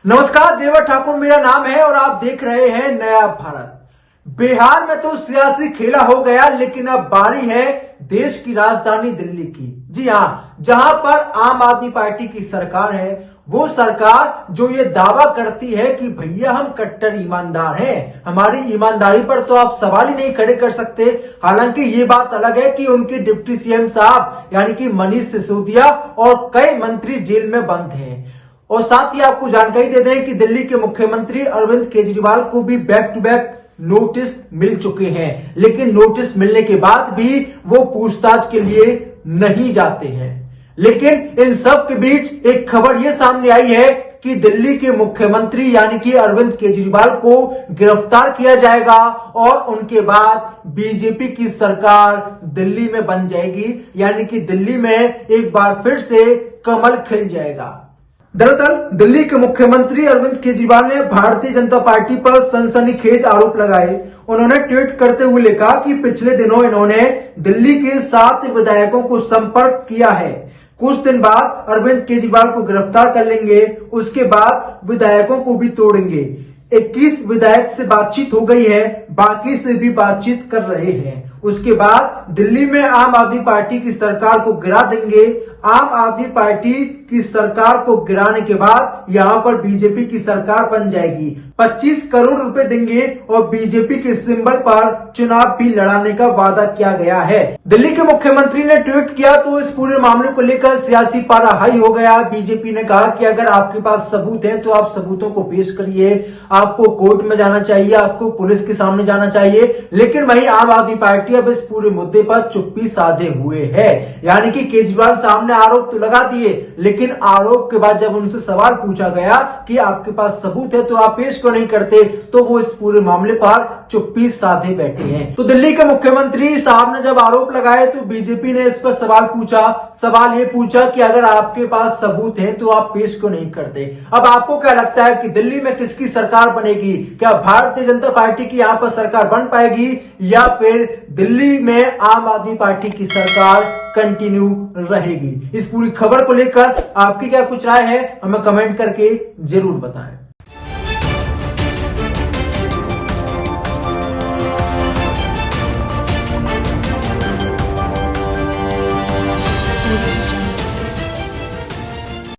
नमस्कार, देवर ठाकुर मेरा नाम है और आप देख रहे हैं नया भारत। बिहार में तो सियासी खेला हो गया, लेकिन अब बारी है देश की राजधानी दिल्ली की। जी हाँ, जहां पर आम आदमी पार्टी की सरकार है, वो सरकार जो ये दावा करती है कि भैया हम कट्टर ईमानदार हैं, हमारी ईमानदारी पर तो आप सवाल ही नहीं खड़े कर सकते। हालांकि ये बात अलग है कि उनके डिप्टी सीएम साहब यानी कि मनीष सिसोदिया और कई मंत्री जेल में बंद हैं। और साथ ही आपको जानकारी दे दें कि दिल्ली के मुख्यमंत्री अरविंद केजरीवाल को भी बैक टू बैक नोटिस मिल चुके हैं, लेकिन नोटिस मिलने के बाद भी वो पूछताछ के लिए नहीं जाते हैं। लेकिन इन सब के बीच एक खबर ये सामने आई है कि दिल्ली के मुख्यमंत्री यानी कि अरविंद केजरीवाल को गिरफ्तार किया जाएगा और उनके बाद बीजेपी की सरकार दिल्ली में बन जाएगी, यानी कि दिल्ली में एक बार फिर से कमल खिल जाएगा। दरअसल दिल्ली के मुख्यमंत्री अरविंद केजरीवाल ने भारतीय जनता पार्टी पर सनसनीखेज आरोप लगाए। उन्होंने ट्वीट करते हुए लिखा कि पिछले दिनों इन्होंने दिल्ली के 7 विधायकों को संपर्क किया है। कुछ दिन बाद अरविंद केजरीवाल को गिरफ्तार कर लेंगे, उसके बाद विधायकों को भी तोड़ेंगे। 21 विधायक से बातचीत हो गई है, बाकी से भी बातचीत कर रहे हैं। उसके बाद दिल्ली में आम आदमी पार्टी की सरकार को गिरा देंगे। आम आदमी पार्टी की सरकार को गिराने के बाद यहाँ पर बीजेपी की सरकार बन जाएगी। 25 करोड़ रुपए देंगे और बीजेपी के सिंबल पर चुनाव भी लड़ाने का वादा किया गया है। दिल्ली के मुख्यमंत्री ने ट्वीट किया तो इस पूरे मामले को लेकर सियासी पारा हाई हो गया। बीजेपी ने कहा कि अगर आपके पास सबूत है तो आप सबूतों को पेश करिए, आपको कोर्ट में जाना चाहिए, आपको पुलिस के सामने जाना चाहिए। लेकिन वही आम आदमी पार्टी अब इस पूरे मुद्दे पर चुप्पी साधे हुए है, यानी कि केजरीवाल सामने आरोप तो लगा दिए, लेकिन आरोप के बाद जब उनसे सवाल पूछा गया कि आपके पास सबूत है तो आप पेश क्यों नहीं करते, तो वो इस पूरे मामले पर चुप्पी साधे बैठे हैं। तो दिल्ली के मुख्यमंत्री साहब ने जब आरोप लगाए तो बीजेपी ने इस पर सवाल पूछा। सवाल ये पूछा कि अगर आपके पास सबूत है तो आप पेश क्यों नहीं करते। अब आपको क्या लगता है कि दिल्ली में किसकी सरकार बनेगी? क्या भारतीय जनता पार्टी की यहाँ पर सरकार बन पाएगी या फिर दिल्ली में आम आदमी पार्टी की सरकार कंटिन्यू रहेगी? इस पूरी खबर को लेकर आपकी क्या कुछ राय है, हमें कमेंट करके जरूर बताएं।